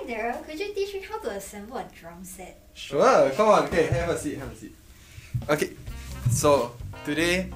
Darill, could you teach me how to assemble a drum set? Sure, come on, okay, have a seat, have a seat. Okay, so today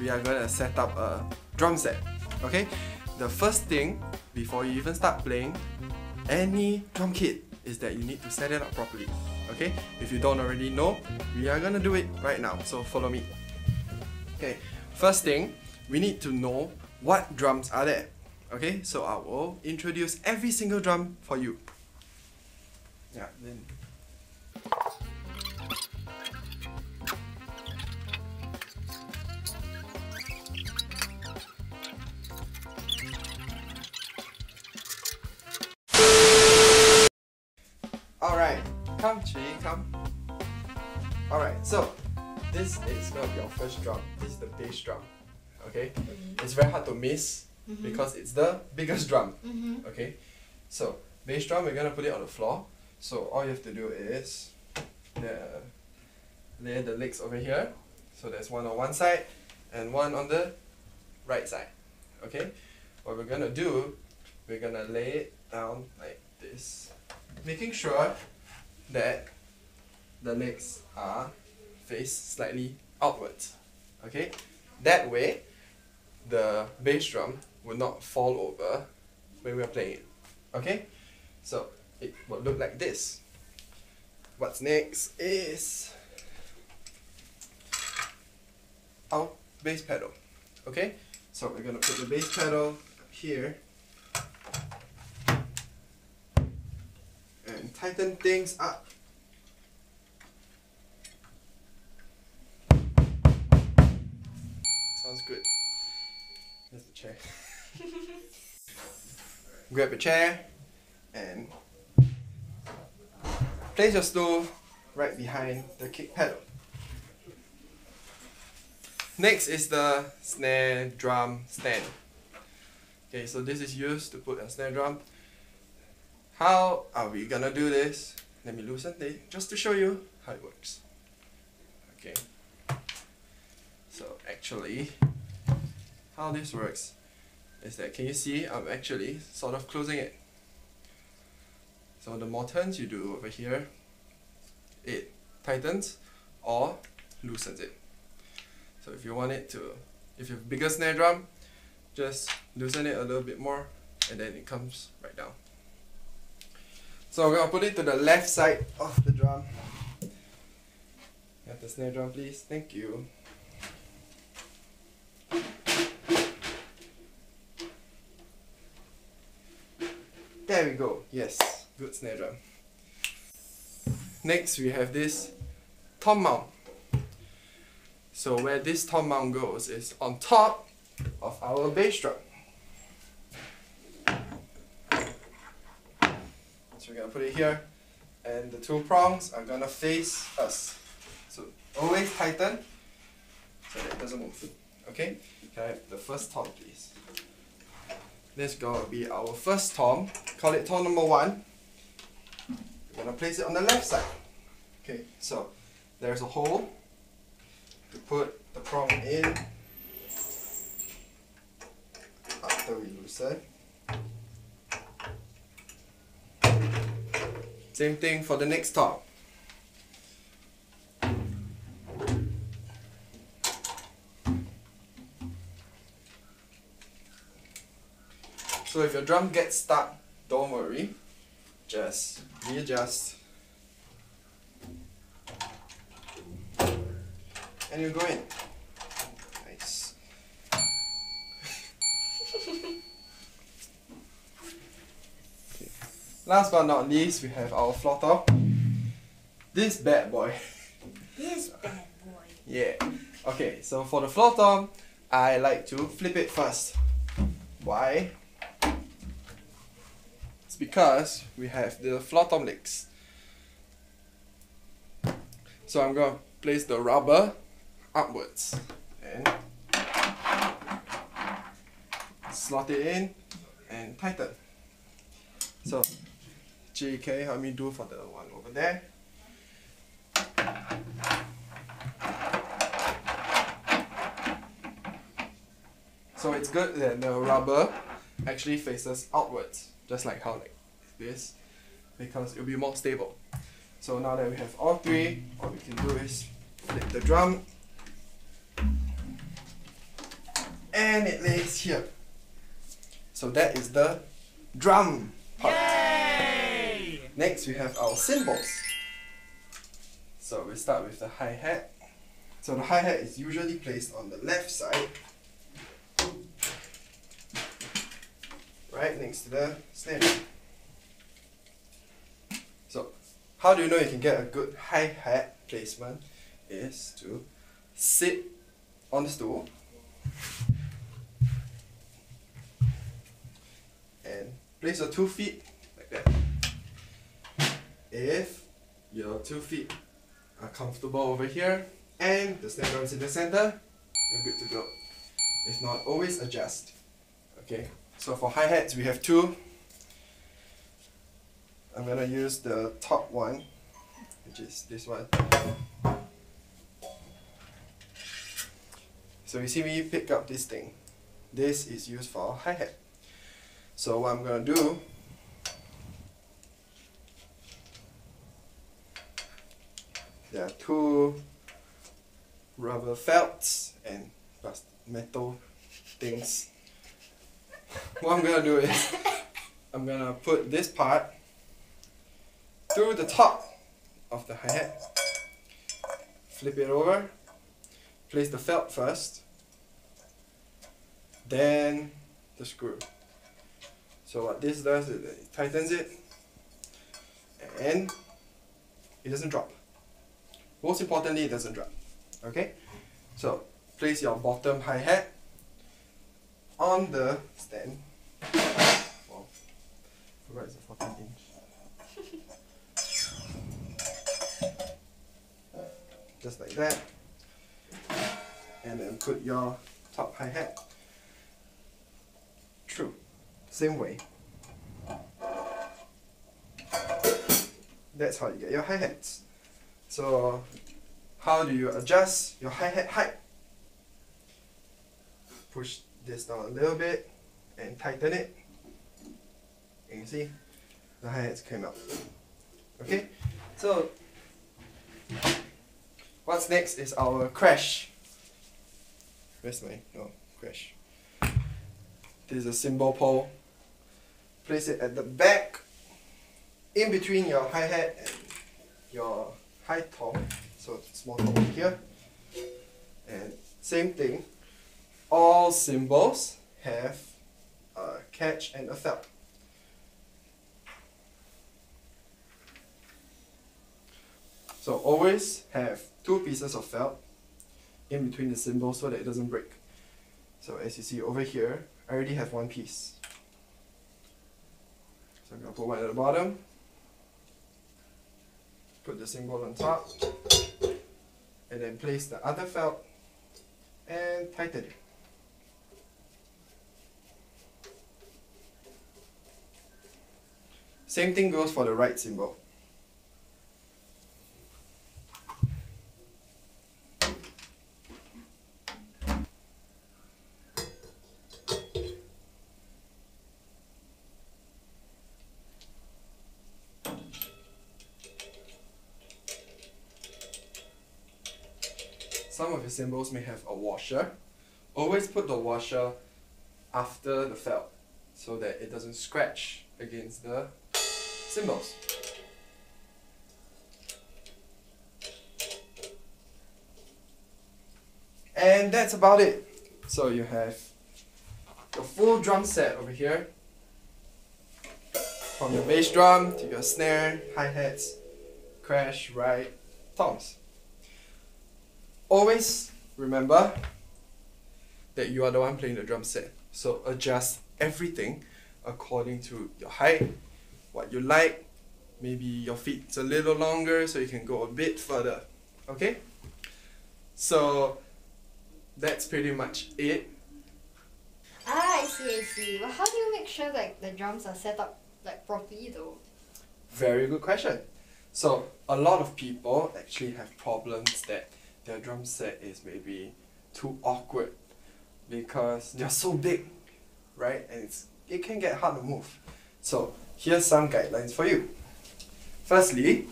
we are going to set up a drum set. Okay, the first thing before you even start playing any drum kit is that you need to set it up properly. Okay, if you don't already know, we are going to do it right now, so follow me. Okay, first thing, we need to know what drums are there. Okay, so I will introduce every single drum for you. Yeah, then. Alright, come Zhi Yi, come. Alright, so this is going to be our first drum. This is the bass drum. Okay, it's very hard to miss because it's the biggest drum. Okay, so bass drum, we're gonna put it on the floor. So all you have to do is lay the legs over here. So there's one on one side and one on the right side. Okay, what we're gonna do, we're gonna lay it down like this, making sure that the legs are faced slightly outwards. Okay, that way the bass drum will not fall over when we are playing it. Okay, so it will look like this. What's next is our bass pedal. Okay, so we're gonna put the bass pedal here and tighten things up. Sounds good. There's the chair. Grab a chair and place your stool right behind the kick pedal. Next is the snare drum stand. Okay, so this is used to put a snare drum. How are we gonna do this? Let me loosen it just to show you how it works. Okay. So actually, how this works is that, can you see, I'm actually sort of closing it. So the more turns you do over here, it tightens or loosens it. So if you want it to, if you have a bigger snare drum, just loosen it a little bit more and then it comes right down. So I'm going to put it to the left side of the drum. Have the snare drum please, thank you. There we go, yes, good snare drum. Next we have this tom mount. So where this tom mount goes is on top of our bass drum. So we're going to put it here and the two prongs are going to face us. So always tighten so that it doesn't move. Okay, can I have the first tom please? This is going to be our first tom. Call it tom number 1. We're going to place it on the left side. Okay, so there's a hole to put the prong in after we loosen. Same thing for the next tom. So if your drum gets stuck, don't worry, just readjust and you go in. Nice. Okay. Last but not least, we have our floor tom. This bad boy. This bad boy. Yeah. Okay, so for the floor tom, I like to flip it first. Why? Because we have the floor tom legs. So I'm going to place the rubber upwards and slot it in and tighten. So Zhi Yi, can you help me do for the one over there? So it's good that the rubber actually faces outwards, just like how like this. because it will be more stable. So now that we have all three, what we can do is flip the drum and it lays here. So that is the drum part. Yay! Next we have our cymbals. So we start with the hi-hat. So the hi-hat is usually placed on the left side, right next to the snare drum. So how do you know you can get a good hi-hat placement is to sit on the stool and place your 2 feet like that. If your 2 feet are comfortable over here and the snare drum is in the center, you're good to go. If not, always adjust. Okay, so for hi-hats we have 2. I'm gonna use the top one, which is this one. So you see me pick up this thing. This is used for hi-hat. So what I'm gonna do, there are 2 rubber felts and metal things. What I'm gonna do is I'm gonna put this part through the top of the hi-hat, flip it over, place the felt first, then the screw. So what this does is it tightens it and it doesn't drop. Most importantly, it doesn't drop. Okay? So place your bottom hi-hat on the stand. Wow, I forgot it's a 14-inch. Just like that. And then put your top hi-hat through. Same way. That's how you get your hi-hats. So how do you adjust your hi-hat height? Push this down a little bit and tighten it. And you see the hi-hats came out. Okay? So what's next is our crash. Where's my crash? This is a cymbal pole. Place it at the back, in between your hi-hat and your high tom. So small tom over here. And same thing, all cymbals have a catch and a felt. So always have 2 pieces of felt in between the cymbals so that it doesn't break. So as you see over here, I already have 1 piece. So I'm going to put one at the bottom, put the cymbal on top, and then place the other felt and tighten it. Same thing goes for the right cymbal. Some of your cymbals may have a washer. Always put the washer after the felt so that it doesn't scratch against the cymbals. And that's about it. So you have the full drum set over here, from your bass drum to your snare, hi-hats, crash, ride, toms. Always remember that you are the one playing the drum set. So adjust everything according to your height, what you like. Maybe your feet's a little longer so you can go a bit further. Okay? So that's pretty much it. Ah, I see. But how do you make sure like the drums are set up like properly though? Very good question. So a lot of people actually have problems that their drum set is maybe too awkward because they're so big, right? And it can get hard to move. So here's some guidelines for you. Firstly,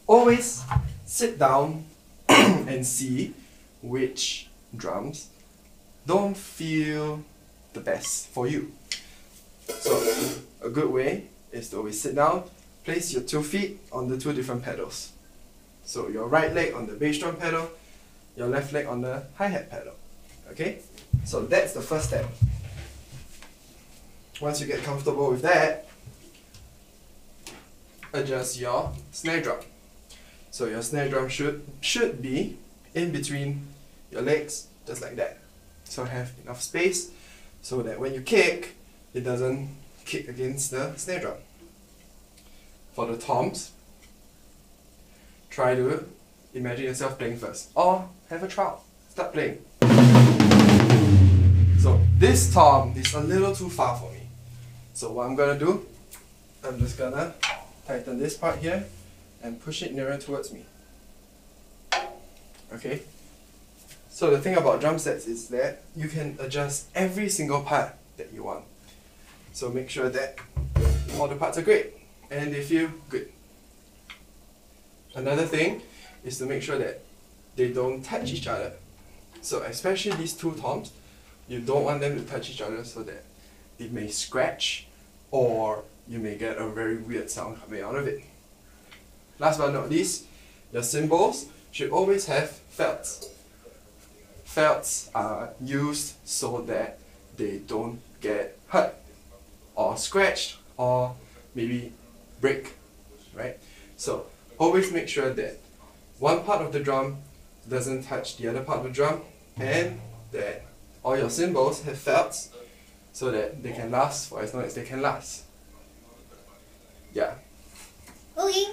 always sit down and see which drums don't feel the best for you. So a good way is to always sit down, place your 2 feet on the 2 different pedals. So your right leg on the bass drum pedal, your left leg on the hi-hat pedal. Okay? So that's the first step. Once you get comfortable with that, adjust your snare drum. So your snare drum should be in between your legs, just like that. So have enough space so that when you kick, it doesn't kick against the snare drum. For the toms, try to imagine yourself playing first, or have a trial. Start playing. So this tom is a little too far for me. So what I'm gonna do, I'm just gonna tighten this part here and push it nearer towards me. Okay? So the thing about drum sets is that you can adjust every single part that you want. So make sure that all the parts are great and they feel good. Another thing is to make sure that they don't touch each other. So especially these 2 toms, you don't want them to touch each other so that it may scratch or you may get a very weird sound coming out of it. Last but not least, your cymbals should always have felts. Felts are used so that they don't get hurt or scratched or maybe break, right? So always make sure that one part of the drum doesn't touch the other part of the drum and that all your cymbals have felts so that they can last for as long as they can last. Yeah. Okay.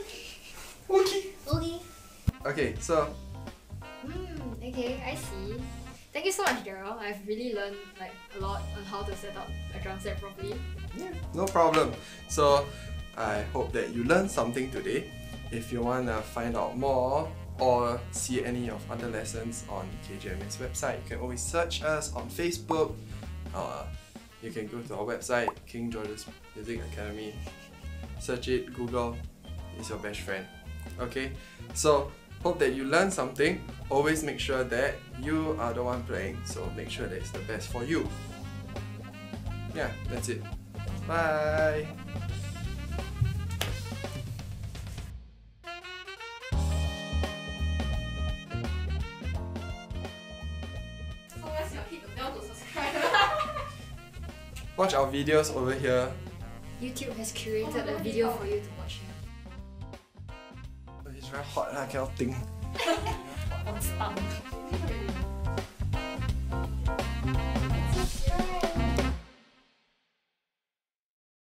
Okay. Okay. Okay, so Okay, I see. Thank you so much, Darill. I've really learned like a lot on how to set up a drum set properly. yeah, no problem. So I hope that you learned something today. If you want to find out more or see any of other lessons on KGMA's website, you can always search us on Facebook. You can go to our website, King George's Music Academy. Search it, Google, it's your best friend. Okay, so hope that you learned something. Always make sure that you are the one playing, so make sure that it's the best for you. Yeah, that's it. Bye! Watch our videos over here. YouTube has curated a video for you to watch here. It's very hot, I cannot think. On stump.